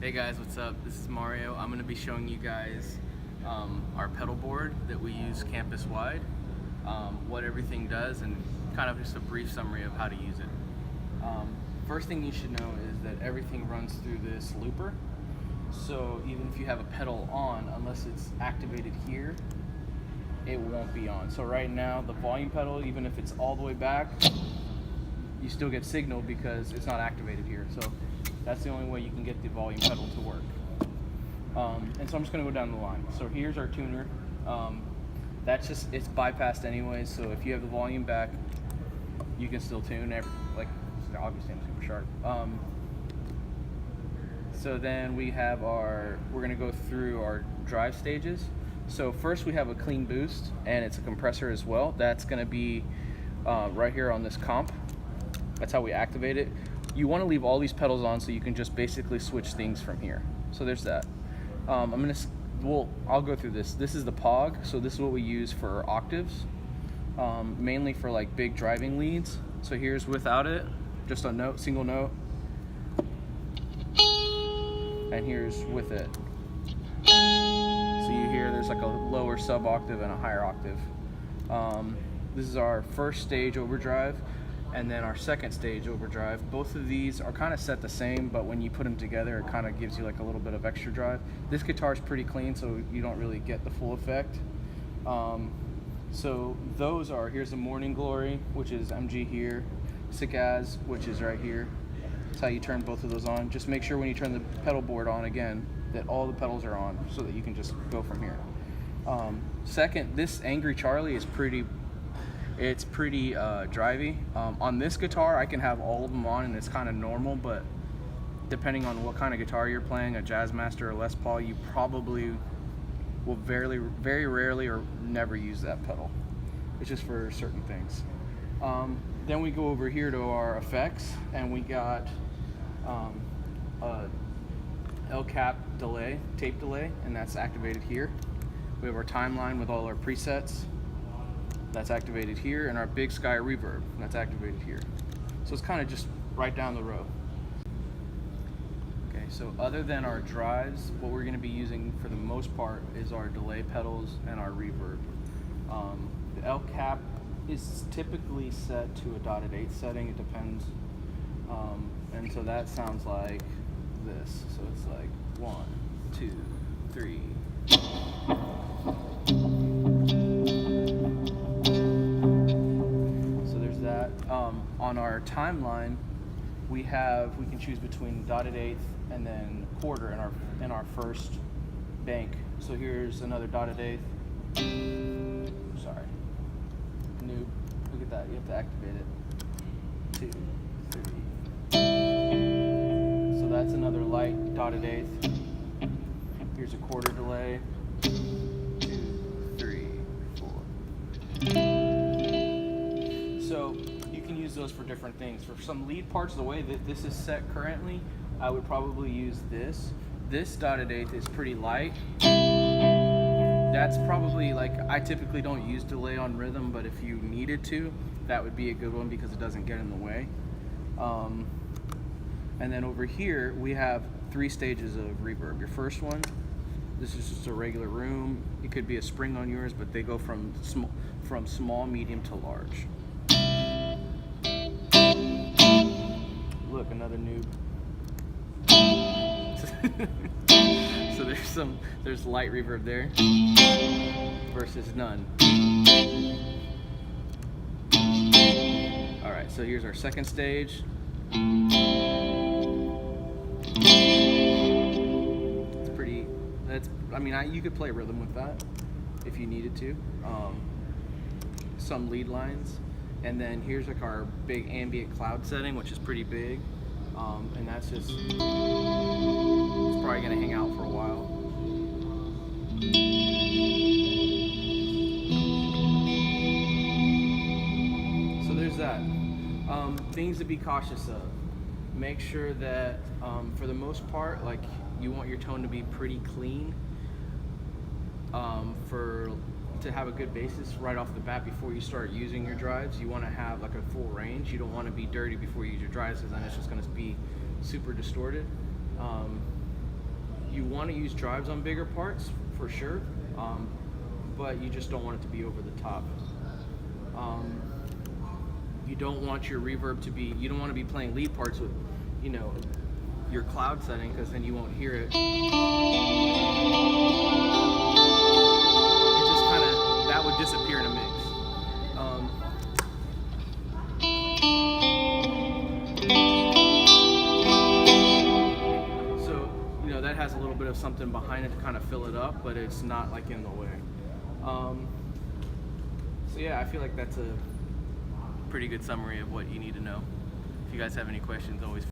Hey guys, what's up? This is Mario. I'm going to be showing you guys our pedal board that we use campus wide, what everything does, and kind of just a brief summary of how to use it. First thing you should know is that everything runs through this looper. So even if you have a pedal on, unless it's activated here, it won't be on. So right now, the volume pedal, even if it's all the way back, you still get signal because it's not activated here. So that's the only way you can get the volume pedal to work. And so I'm just gonna go down the line. So here's our tuner. It's bypassed anyways, so if you have the volume back, you can still tune, obviously I'm super sharp. So then we're gonna go through our drive stages. So first we have a clean boost, and it's a compressor as well. That's gonna be right here on this comp. That's how we activate it. You want to leave all these pedals on so you can just basically switch things from here. So there's that. I'll go through this. This is the POG, so this is what we use for octaves, mainly for like big driving leads. So here's without it, just a note, single note, and here's with it. So you hear there's like a lower sub octave and a higher octave. This is our first stage overdrive, and then our second stage overdrive. Both of these are kind of set the same, but when you put them together, it kind of gives you like a little bit of extra drive. This guitar is pretty clean, so you don't really get the full effect. So those are, here's the Morning Glory, which is MG here, Sick As, which is right here. That's how you turn both of those on. Just make sure when you turn the pedal board on again, that all the pedals are on so that you can just go from here. Second, this Angry Charlie is pretty drivey. On this guitar, I can have all of them on and it's kind of normal, but depending on what kind of guitar you're playing, a Jazzmaster or Les Paul, you probably will very rarely or never use that pedal. It's just for certain things. Then we go over here to our effects, and we got a El Cap delay, tape delay, and that's activated here. We have our timeline with all our presets. That's activated here, and our Big Sky reverb, that's activated here. So it's kind of just right down the row. Okay, so other than our drives, what we're going to be using for the most part is our delay pedals and our reverb. The El Cap is typically set to a dotted eighth setting, it depends. And so that sounds like this. So it's like 1, 2, 3. On our timeline, we can choose between dotted eighth and then quarter in our first bank. So here's another dotted eighth. Sorry, noob. Look at that. You have to activate it. 2, 3. So that's another light dotted eighth. Here's a quarter delay. 2, 3, 4. So you can use those for different things. For some lead parts, the way that this is set currently, I would probably use this. This dotted eighth is pretty light. That's probably I typically don't use delay on rhythm, but if you needed to, that would be a good one because it doesn't get in the way. And then over here, we have 3 stages of reverb. Your first one, this is just a regular room. It could be a spring on yours, but they go from small, medium to large. Look, another noob. So there's light reverb there versus none. All right, so here's our second stage. You could play rhythm with that if you needed to. Some lead lines. And then here's like our big ambient cloud setting, which is pretty big. And that's just, it's probably gonna hang out for a while. So there's that. Things to be cautious of. Make sure that for the most part, you want your tone to be pretty clean. To have a good basis right off the bat before you start using your drives. You want to have like a full range. You don't want to be dirty before you use your drives, because then it's just going to be super distorted. You want to use drives on bigger parts for sure, but you just don't want it to be over the top. You don't want your reverb to be, you don't want to be playing lead parts with, you know, your cloud setting, because then you won't hear it. It just kind of, that would disappear in a mix. So, you know, that has a little bit of something behind it to kind of fill it up, but it's not like in the way. So yeah, I feel like that's a pretty good summary of what you need to know. If you guys have any questions, always